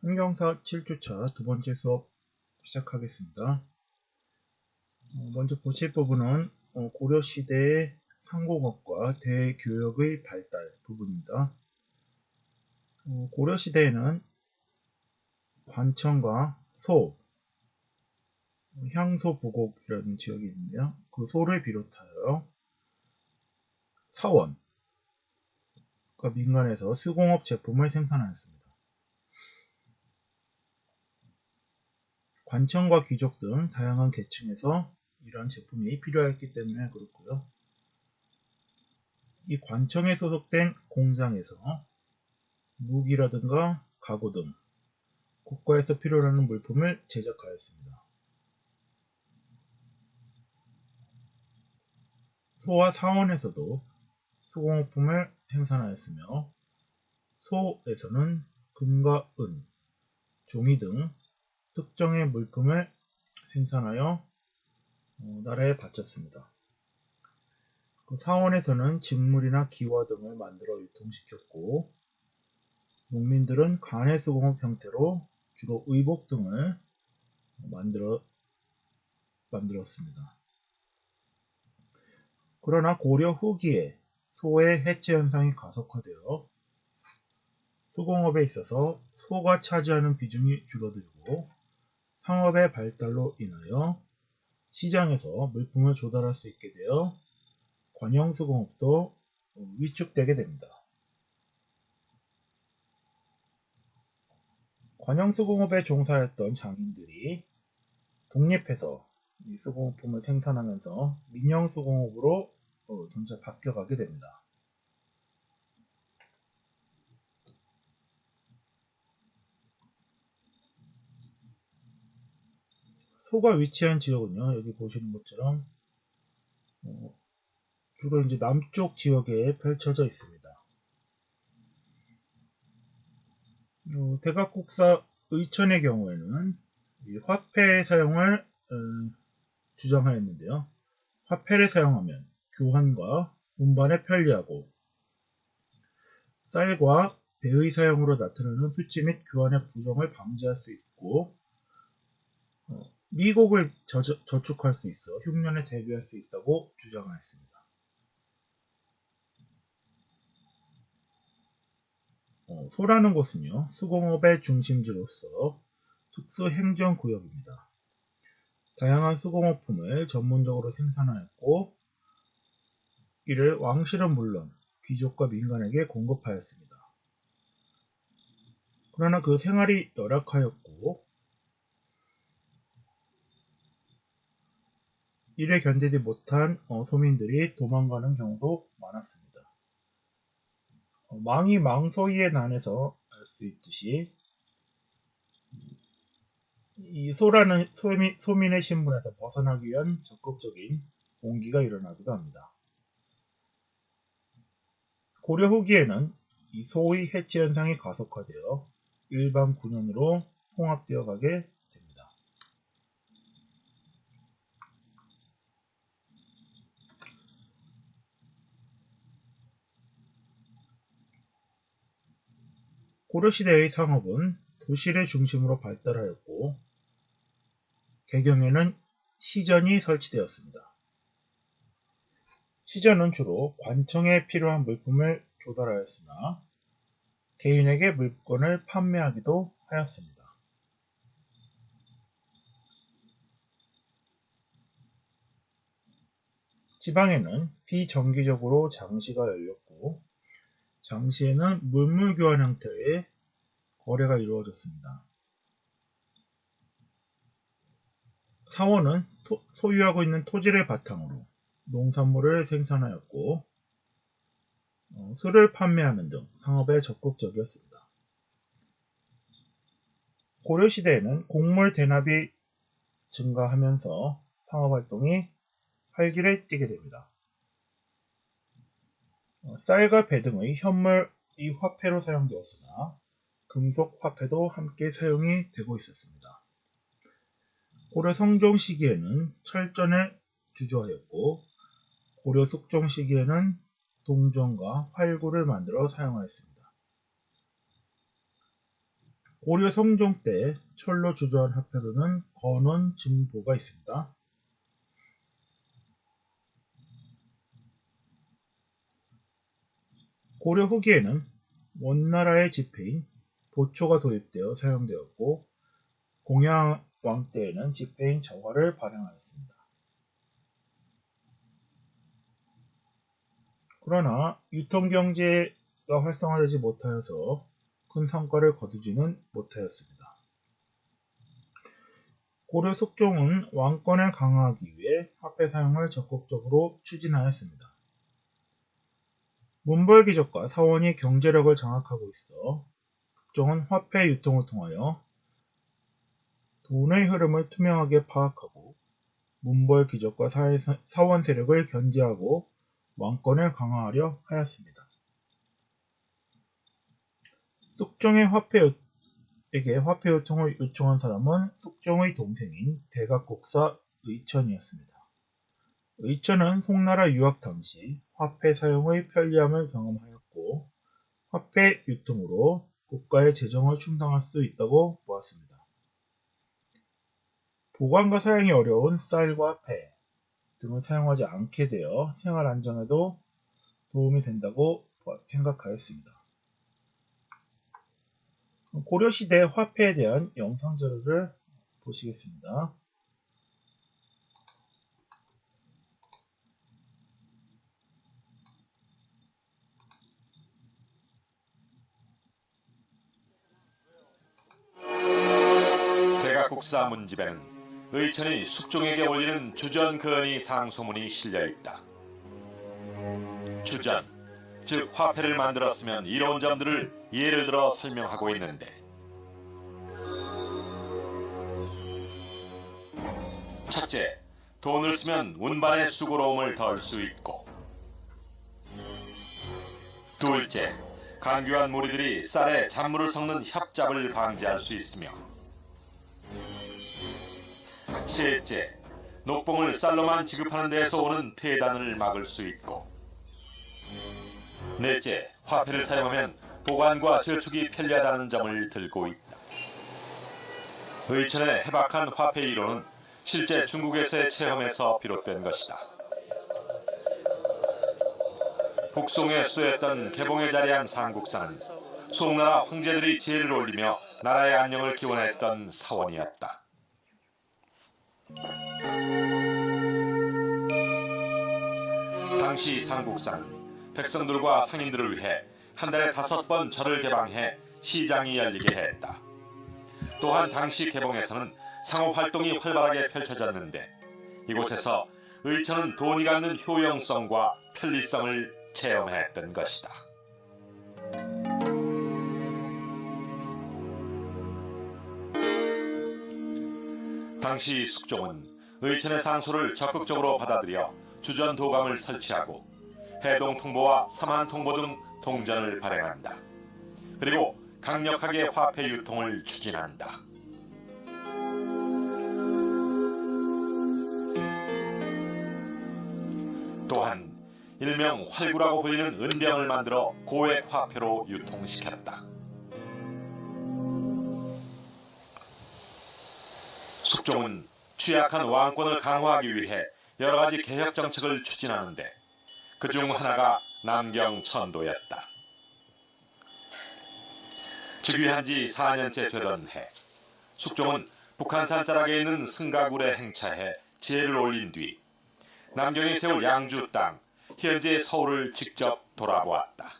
환경사 7주차 두 번째 수업 시작하겠습니다. 먼저 보실 부분은 고려시대의 상공업과 대교역의 발달 부분입니다. 고려시대에는 관청과 소, 향소부곡이라는 지역이 있는데요. 그 소를 비롯하여 사원, 그러니까 민간에서 수공업 제품을 생산하였습니다. 관청과 귀족 등 다양한 계층에서 이러한 제품이 필요했기 때문에 그렇고요. 이 관청에 소속된 공장에서 무기라든가 가구 등 국가에서 필요로 하는 물품을 제작하였습니다. 소와 사원에서도 수공업품을 생산하였으며 소에서는 금과 은, 종이 등 특정의 물품을 생산하여 나라에 바쳤습니다. 그 사원에서는 직물이나 기와 등을 만들어 유통시켰고 농민들은 간해수공업 형태로 주로 의복 등을 만들었습니다. 그러나 고려 후기에 소의 해체 현상이 가속화되어 수공업에 있어서 소가 차지하는 비중이 줄어들고 상업의 발달로 인하여 시장에서 물품을 조달할 수 있게 되어 관형수공업도 위축되게 됩니다. 관형수공업에 종사했던 장인들이 독립해서 이 수공업품을 생산하면서 민영수공업으로 점차 바뀌어가게 됩니다. 소가 위치한 지역은요, 여기 보시는 것처럼 주로 이제 남쪽 지역에 펼쳐져 있습니다. 대각국사 의천의 경우에는 이 화폐 사용을 주장하였는데요. 화폐를 사용하면 교환과 운반에 편리하고 쌀과 배의 사용으로 나타나는 수치 및 교환의 부정을 방지할 수 있고 미곡을 저축할 수 있어 흉년에 대비할 수 있다고 주장하였습니다. 소라는 곳은요, 수공업의 중심지로서 특수행정구역입니다. 다양한 수공업품을 전문적으로 생산하였고 이를 왕실은 물론 귀족과 민간에게 공급하였습니다. 그러나 그 생활이 열악하였고 이를 견디지 못한 소민들이 도망가는 경우도 많았습니다. 망이 망소이에 난해서 알 수 있듯이 이 소라는 소민의 신분에서 벗어나기 위한 적극적인 공기가 일어나기도 합니다. 고려 후기에는 이 소의 해체 현상이 가속화되어 일반 군현으로 통합되어 가게 됩니다. 고려시대의 상업은 도시를 중심으로 발달하였고 개경에는 시전이 설치되었습니다. 시전은 주로 관청에 필요한 물품을 조달하였으나 개인에게 물건을 판매하기도 하였습니다. 지방에는 비정기적으로 장시가 열렸고 장시에는 물물교환 형태의 거래가 이루어졌습니다. 사원은 소유하고 있는 토지를 바탕으로 농산물을 생산하였고 술을 판매하는 등 상업에 적극적이었습니다. 고려시대에는 곡물 대납이 증가하면서 상업활동이 활기를 띠게 됩니다. 쌀과 배 등의 현물이 화폐로 사용되었으나 금속 화폐도 함께 사용이 되고 있었습니다. 고려 성종 시기에는 철전을 주조하였고 고려 숙종 시기에는 동전과 활구를 만들어 사용하였습니다. 고려 성종 때 철로 주조한 화폐로는 건원 증보가 있습니다. 고려 후기에는 원나라의 지폐인 보초가 도입되어 사용되었고 공양왕 때에는 지폐인 저화를 발행하였습니다. 그러나 유통경제가 활성화되지 못하여서 큰 성과를 거두지는 못하였습니다. 고려 숙종은 왕권을 강화하기 위해 화폐 사용을 적극적으로 추진하였습니다. 문벌귀족과 사원이 경제력을 장악하고 있어 숙종은 화폐 유통을 통하여 돈의 흐름을 투명하게 파악하고 문벌귀족과 사원 세력을 견제하고 왕권을 강화하려 하였습니다. 숙종의 화폐 유통을 요청한 사람은 숙종의 동생인 대각곡사 의천이었습니다. 의천은 송나라 유학 당시 화폐 사용의 편리함을 경험하였고 화폐 유통으로 국가의 재정을 충당할 수 있다고 보았습니다. 보관과 사용이 어려운 쌀과 배 등을 사용하지 않게 되어 생활 안정에도 도움이 된다고 생각하였습니다. 고려시대 화폐에 대한 영상 자료를 보시겠습니다. 대각국사 문집에는 의천이 숙종에게 올리는 주전건의 상소문이 실려있다. 주전, 즉 화폐를 만들었으면 이로운 점들을 예를 들어 설명하고 있는데 첫째, 돈을 쓰면 운반의 수고로움을 덜 수 있고 둘째, 간교한 무리들이 쌀에 잔물을 섞는 협잡을 방지할 수 있으며 셋째, 녹봉을 쌀로만 지급하는 데에서 오는 폐단을 막을 수 있고 넷째, 화폐를 사용하면 보관과 저축이 편리하다는 점을 들고 있다. 의천의 해박한 화폐 이론은 실제 중국에서의 체험에서 비롯된 것이다. 북송의 수도였던 개봉에 자리한 상국사는 송나라 황제들이 제를 올리며 나라의 안녕을 기원했던 사원이었다. 당시 상국사는 백성들과 상인들을 위해 한 달에 5번 절을 개방해 시장이 열리게 했다. 또한 당시 개봉에서는 상업활동이 활발하게 펼쳐졌는데 이곳에서 의천은 돈이 갖는 효용성과 편리성을 체험했던 것이다. 당시 숙종은 의천의 상소를 적극적으로 받아들여 주전 도감을 설치하고 해동 통보와 삼한 통보 등 동전을 발행한다. 그리고 강력하게 화폐 유통을 추진한다. 또한 일명 활구라고 불리는 은병을 만들어 고액 화폐로 유통시켰다. 숙종은 취약한 왕권을 강화하기 위해 여러 가지 개혁 정책을 추진하는데 그중 하나가 남경천도였다. 즉위한 지 4년째 되던 해, 숙종은 북한산 자락에 있는 승가굴에 행차해 제를 올린 뒤 남경이 세울 양주 땅, 현재의 서울을 직접 돌아보았다.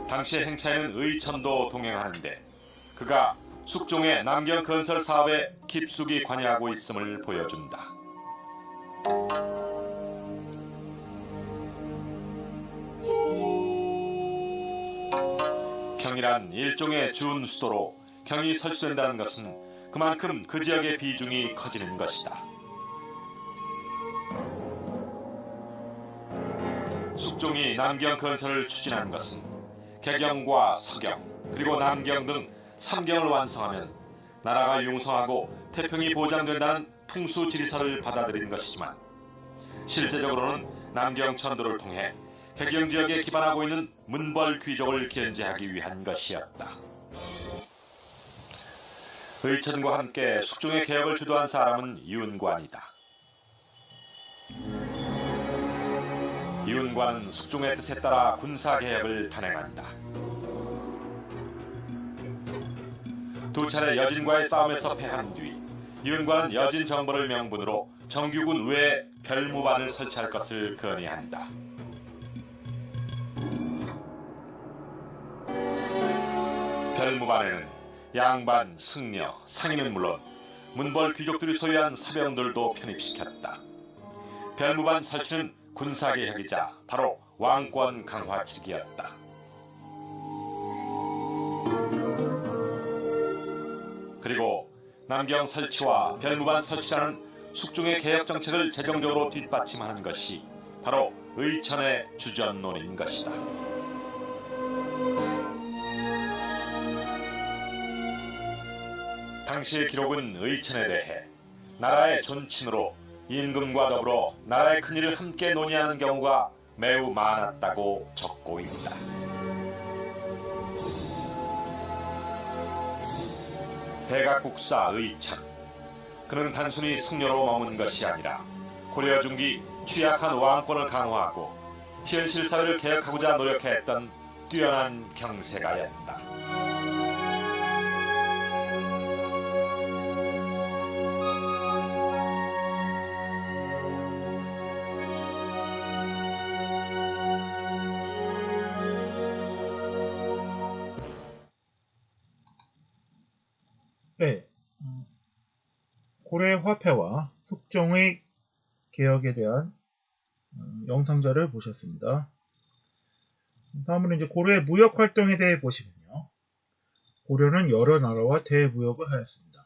당시 행차에는 의천도 동행하는데 그가 숙종의 남경 건설 사업에 깊숙이 관여하고 있음을 보여준다. 경이란 일종의 준수도로 경이 설치된다는 것은 그만큼 그 지역의 비중이 커지는 것이다. 숙종이 남경 건설을 추진한 것은 개경과 서경 그리고 남경 등 3경을 완성하면 나라가 융성하고 태평이 보장된다는 풍수지리설을 받아들인 것이지만 실제적으로는 남경천도를 통해 해경 지역에 기반하고 있는 문벌 귀족을 견제하기 위한 것이었다. 의천과 함께 숙종의 개혁을 주도한 사람은 이윤관이다. 이윤관은 숙종의 뜻에 따라 군사개혁을 단행한다. 두 차례 여진과의 싸움에서 패한 뒤 이윤관은 여진 정벌을 명분으로 정규군 외에 별무반을 설치할 것을 건의한다. 별무반에는 양반, 승려, 상인은 물론 문벌 귀족들이 소유한 사병들도 편입시켰다. 별무반 설치는 군사개혁이자 바로 왕권 강화책이었다. 그리고 남경 설치와 별무반 설치라는 숙종의 개혁 정책을 재정적으로 뒷받침하는 것이 바로 의천의 주전론인 것이다. 당시의 기록은 의천에 대해 나라의 존친으로 임금과 더불어 나라의 큰일을 함께 논의하는 경우가 매우 많았다고 적고 있다. 대각국사 의천, 그는 단순히 승려로 머문 것이 아니라 고려 중기 취약한 왕권을 강화하고 현실 사회를 개혁하고자 노력했던 뛰어난 경세가였다. 네, 고려의 화폐와 숙종의 개혁에 대한 영상자를 보셨습니다. 다음으로 이제 고려의 무역 활동에 대해 보시면요. 고려는 여러 나라와 대무역을 하였습니다.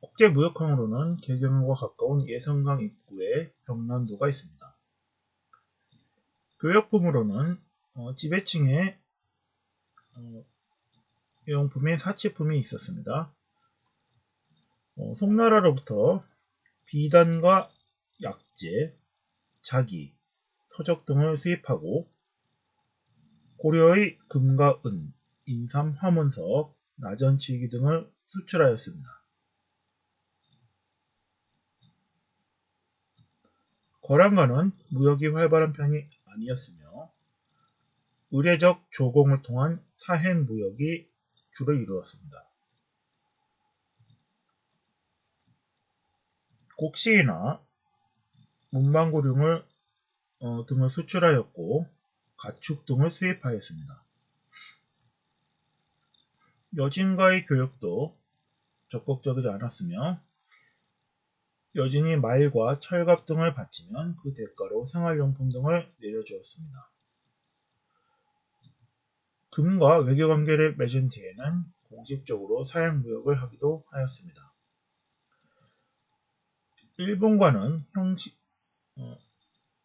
국제 무역항으로는 개경과 가까운 예성강 입구에 병란도가 있습니다. 교역품으로는 지배층의 용품인 사치품이 있었습니다. 송나라로부터 비단과 약재, 자기, 서적 등을 수입하고 고려의 금과 은, 인삼, 화문석, 나전치기 등을 수출하였습니다. 거란과는 무역이 활발한 편이 아니었으며 의례적 조공을 통한 사행 무역이 주로 이루었습니다. 곡식이나 문방구류 등을 수출하였고 가축 등을 수입하였습니다. 여진과의 교역도 적극적이지 않았으며 여진이 말과 철갑 등을 바치면 그 대가로 생활용품 등을 내려주었습니다. 금과 외교관계를 맺은 뒤에는 공식적으로 사양무역을 하기도 하였습니다. 일본과는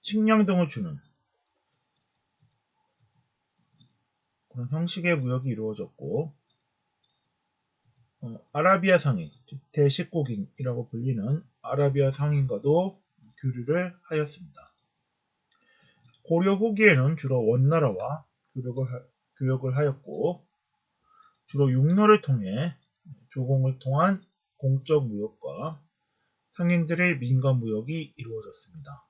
식량 등을 주는 그런 형식의 무역이 이루어졌고 아라비아 상인, 즉 대식국인이라고 불리는 아라비아 상인과도 교류를 하였습니다. 고려 후기에는 주로 원나라와 교역을 하였고 주로 육로를 통해 조공을 통한 공적 무역과 상인들의 민간 무역이 이루어졌습니다.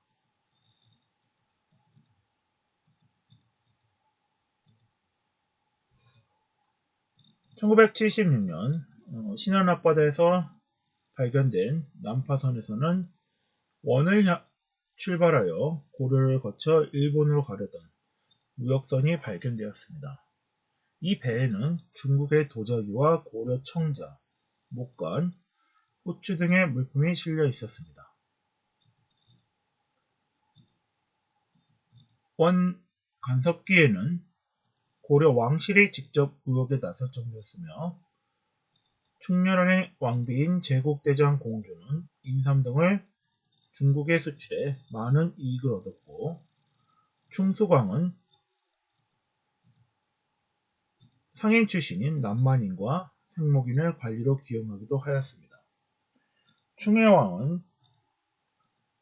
(1976년) 신안 앞바다에서 발견된 난파선에서는 원을 출발하여 고려를 거쳐 일본으로 가려던 무역선이 발견되었습니다. 이 배에는 중국의 도자기와 고려 청자, 목간, 후추 등의 물품이 실려 있었습니다. 원 간섭기에는 고려 왕실이 직접 무역에 나설 정도였으며 충렬한의 왕비인 제국대장 공주는 인삼 등을 중국에 수출해 많은 이익을 얻었고 충수광은 상인 출신인 남만인과 생목인을 관리로 기용하기도 하였습니다. 충혜왕은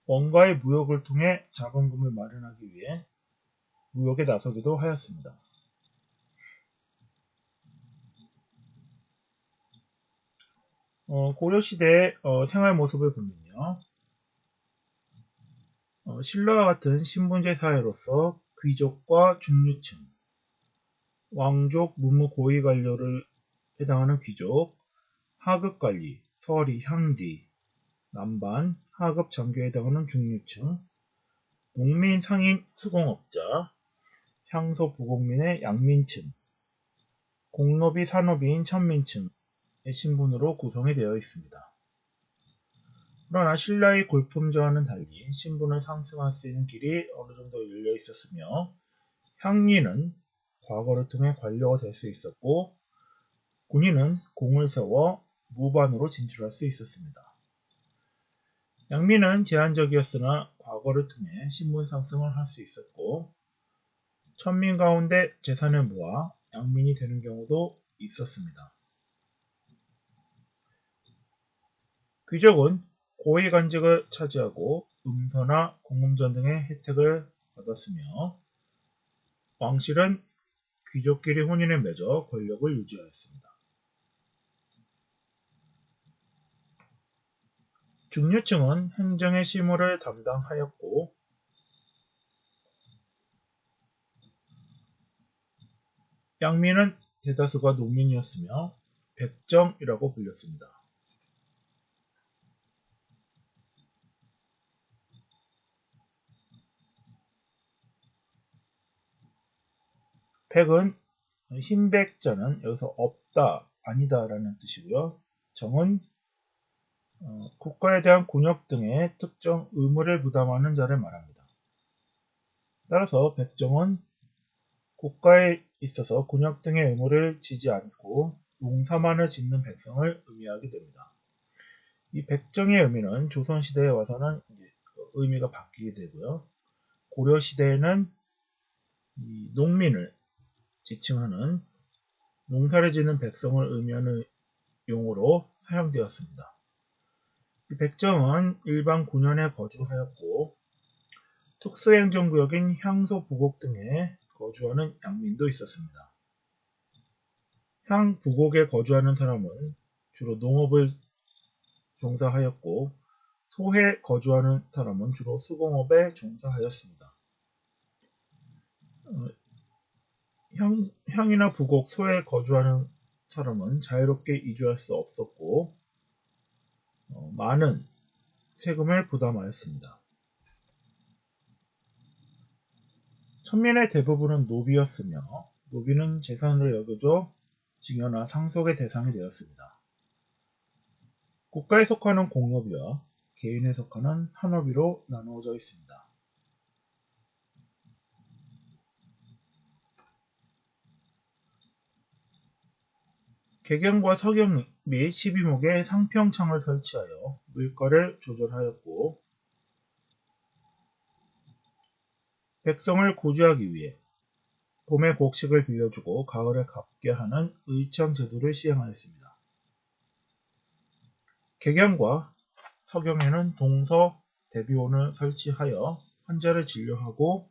원가의 무역을 통해 자본금을 마련하기 위해 무역에 나서기도 하였습니다. 고려시대의 생활 모습을 보면요. 신라와 같은 신분제 사회로서 귀족과 중류층, 왕족, 무무, 고위 관료를 해당하는 귀족, 하급관리, 서리, 향리, 남반, 하급 장교에 해당하는 중류층, 농민, 상인, 수공업자, 향소, 부곡민의 양민층, 공노비, 산노비인 천민층의 신분으로 구성이 되어 있습니다. 그러나 신라의 골품제와는 달리 신분을 상승할 수 있는 길이 어느 정도 열려 있었으며 향리는 과거를 통해 관료가 될 수 있었고 군인은 공을 세워 무반으로 진출할 수 있었습니다. 양민은 제한적이었으나 과거를 통해 신분 상승을 할 수 있었고 천민 가운데 재산을 모아 양민이 되는 경우도 있었습니다. 귀족은 고위관직을 차지하고 음서나 공음전 등의 혜택을 받았으며 왕실은 귀족끼리 혼인을 맺어 권력을 유지하였습니다. 중류층은 행정의 실무를 담당하였고 양민은 대다수가 농민이었으며 백정이라고 불렸습니다. 백은 흰백자는 여기서 없다, 아니다 라는 뜻이고요. 정은 국가에 대한 곤욕 등의 특정 의무를 부담하는 자를 말합니다. 따라서 백정은 국가에 있어서 곤욕 등의 의무를 지지 않고 농사만을 짓는 백성을 의미하게 됩니다. 이 백정의 의미는 조선시대에 와서는 의미가 바뀌게 되고요. 고려시대에는 이 농민을 지칭하는 농사를 짓는 백성을 의미하는 용어로 사용되었습니다. 이 백정은 일반 군현에 거주하였고 특수행정구역인 향소, 부곡 등에 거주하는 양민도 있었습니다. 향, 부곡에 거주하는 사람은 주로 농업을 종사하였고 소에 거주하는 사람은 주로 수공업에 종사하였습니다. 향이나 부곡, 소에 거주하는 사람은 자유롭게 이주할 수 없었고 많은 세금을 부담하였습니다. 천민의 대부분은 노비였으며 노비는 재산으로 여겨져 징여나 상속의 대상이 되었습니다. 국가에 속하는 공업이와 개인에 속하는 산업이로 나누어져 있습니다. 개경과 서경 및 12목에 상평창을 설치하여 물가를 조절하였고 백성을 고주하기 위해 봄에 곡식을 빌려주고 가을에 갚게 하는 의청 제도를 시행하였습니다. 개경과 서경에는 동서 대비원을 설치하여 환자를 진료하고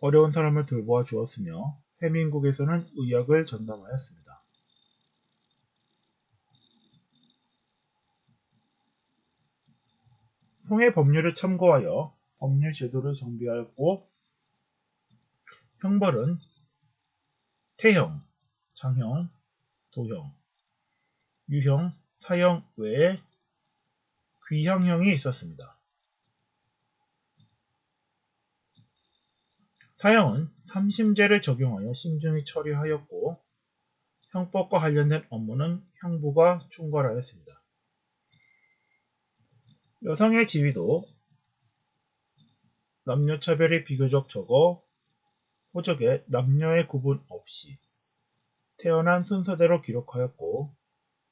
어려운 사람을 돌보아 주었으며 해민국에서는 의학을 전담하였습니다. 송해 법률을 참고하여 법률 제도를 정비하였고 형벌은 태형, 장형, 도형, 유형, 사형 외에 귀향형이 있었습니다. 사형은 삼심제를 적용하여 신중히 처리하였고 형법과 관련된 업무는 형부가 총괄하였습니다. 여성의 지위도 남녀차별이 비교적 적어 호적에 남녀의 구분 없이 태어난 순서대로 기록하였고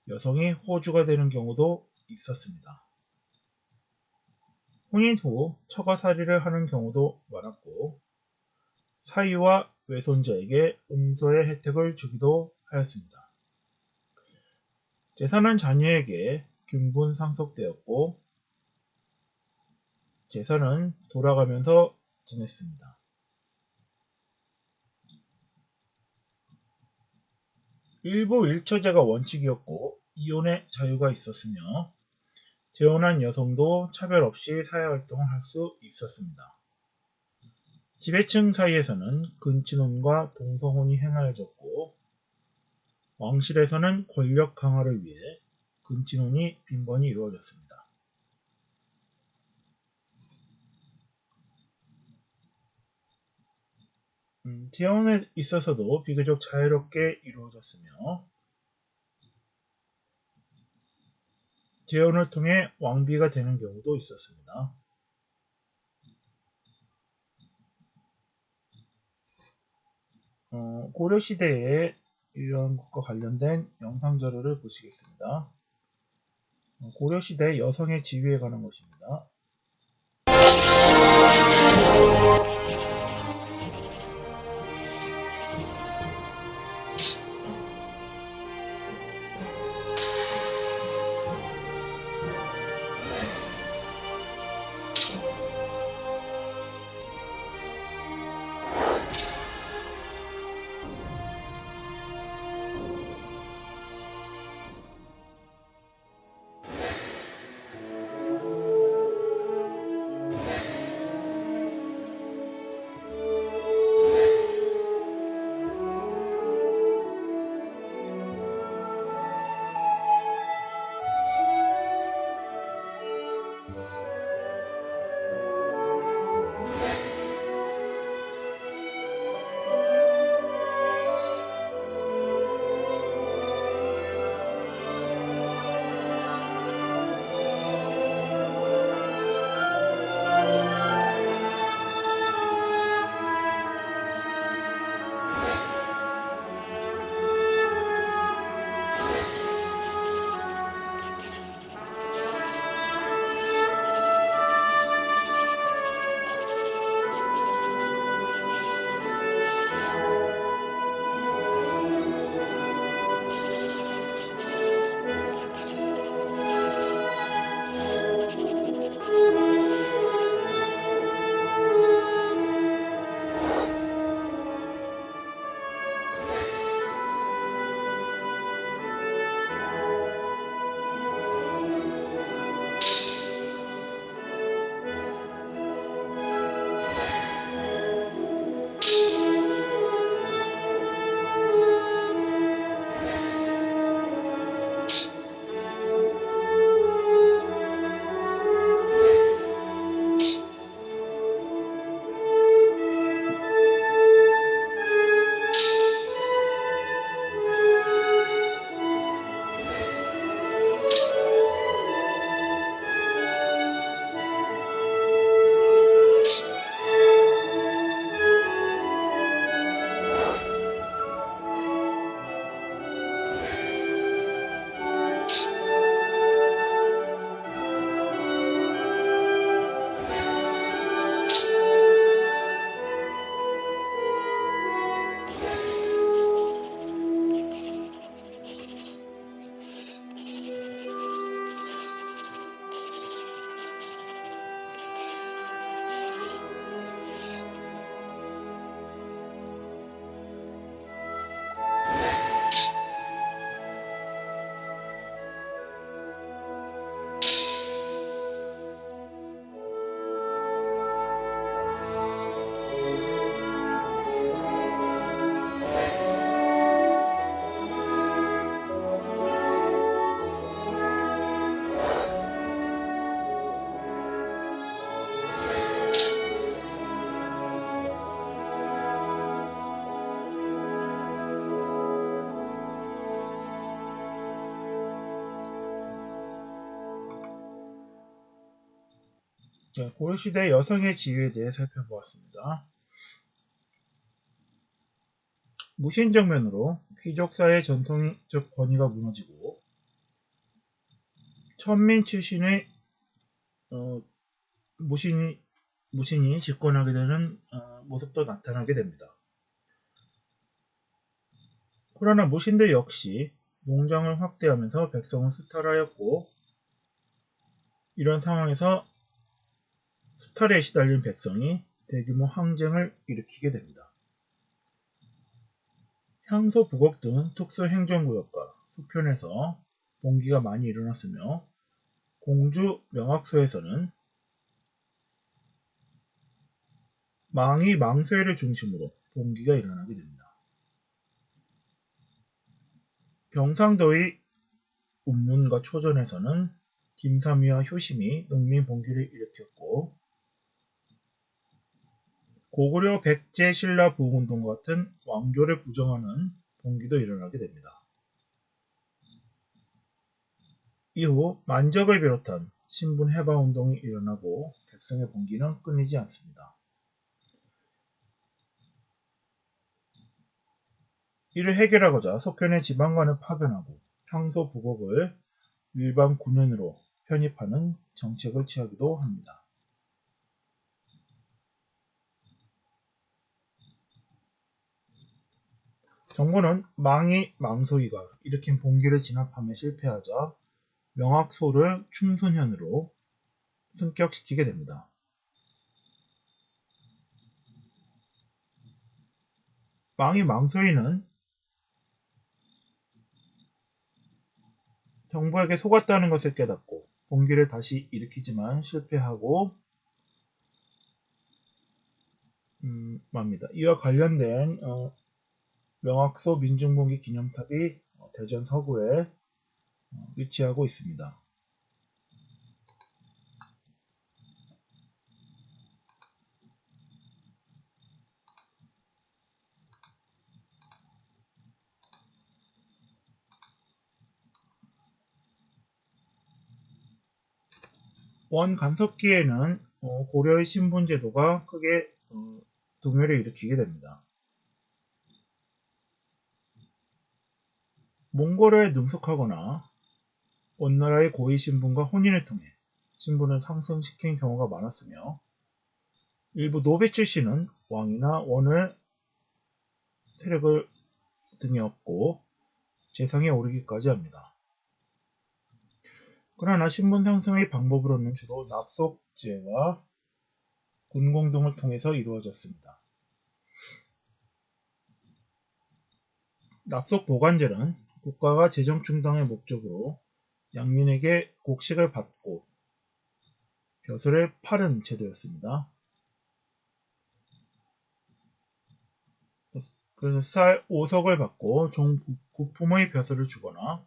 여성이 호주가 되는 경우도 있었습니다. 혼인 후 처가살이를 하는 경우도 많았고 사위와 외손자에게 음소의 혜택을 주기도 하였습니다. 제사는 자녀에게 균분상속되었고 재산은 돌아가면서 지냈습니다. 일부 일처제가 원칙이었고 이혼의 자유가 있었으며 재혼한 여성도 차별 없이 사회활동을 할 수 있었습니다. 지배층 사이에서는 근친혼과 동성혼이 행하여졌고 왕실에서는 권력 강화를 위해 근친혼이 빈번히 이루어졌습니다. 재혼에 있어서도 비교적 자유롭게 이루어졌으며 재혼을 통해 왕비가 되는 경우도 있었습니다. 고려시대에 이런 것과 관련된 영상 자료를 보시겠습니다. 고려시대 여성의 지위에 관한 것입니다. 고려시대 여성의 지위에 대해 살펴보았습니다. 무신정면으로 귀족사의 전통적 권위가 무너지고 천민 출신의 무신이 집권하게 되는 모습도 나타나게 됩니다. 그러나 무신들 역시 농장을 확대하면서 백성을 수탈하였고 이런 상황에서 수탈에 시달린 백성이 대규모 항쟁을 일으키게 됩니다. 향소, 부곡 등 특수 행정구역과 숙현에서 봉기가 많이 일어났으며 공주, 명악소에서는 망이 망소회를 중심으로 봉기가 일어나게 됩니다. 경상도의 운문과 초전에서는 김삼위와 효심이 농민 봉기를 일으켰고 고구려 백제 신라 부흥운동과 같은 왕조를 부정하는 봉기도 일어나게 됩니다. 이후 만적을 비롯한 신분 해방운동이 일어나고 백성의 봉기는 끊이지 않습니다. 이를 해결하고자 석현의 지방관을 파견하고 향소 부곡을 일반 군현으로 편입하는 정책을 취하기도 합니다. 정부는 망이 망소이가 일으킨 봉기를 진압함에 실패하자 명악소를 충순현으로 승격시키게 됩니다. 망이 망소이는 정부에게 속았다는 것을 깨닫고 봉기를 다시 일으키지만 실패하고 맙니다. 이와 관련된 명악소 민중봉기 기념탑이 대전 서구에 위치하고 있습니다. 원간섭기에는 고려의 신분제도가 크게 동요를 일으키게 됩니다. 몽골에 능숙하거나 원나라의 고위 신분과 혼인을 통해 신분을 상승시킨 경우가 많았으며 일부 노비 출신은 왕이나 원을 세력을 등에 업고 재상에 오르기까지 합니다. 그러나 신분 상승의 방법으로는 주로 납속제와 군공 등을 통해서 이루어졌습니다. 납속보관제는 국가가 재정충당의 목적으로 양민에게 곡식을 받고 벼슬을 파는 제도였습니다. 그래서 쌀 5석을 받고 종 9품의 벼슬을 주거나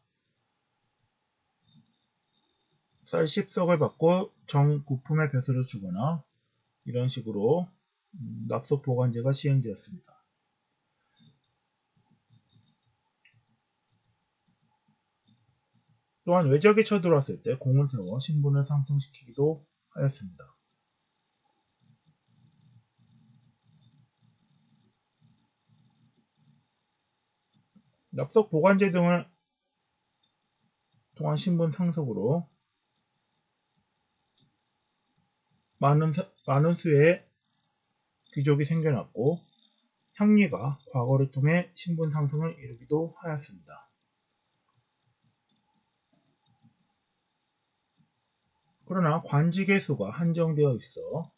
쌀 10석을 받고 정 9품의 벼슬을 주거나 이런 식으로 납속보관제가 시행되었습니다. 또한 외적이 쳐들어왔을 때 공을 세워 신분을 상승시키기도 하였습니다. 납속보관제 등을 통한 신분 상승으로 많은 수의 귀족이 생겨났고 향리가 과거를 통해 신분 상승을 이루기도 하였습니다. 그러나 관직의 수가 한정되어 있어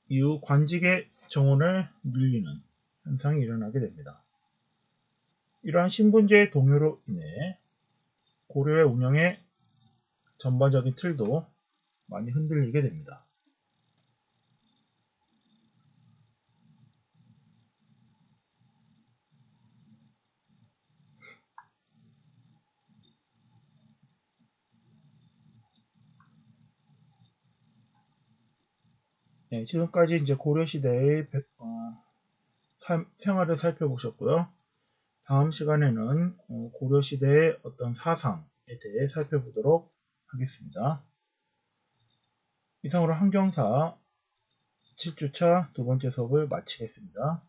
이후 관직의 정원을 늘리는 현상이 일어나게 됩니다. 이러한 신분제의 동요로 인해 고려의 운영의 전반적인 틀도 많이 흔들리게 됩니다. 네, 지금까지 이제 고려시대의 생활을 살펴보셨고요. 다음 시간에는 고려시대의 어떤 사상에 대해 살펴보도록 하겠습니다. 이상으로 한경사 7주차 두 번째 수업을 마치겠습니다.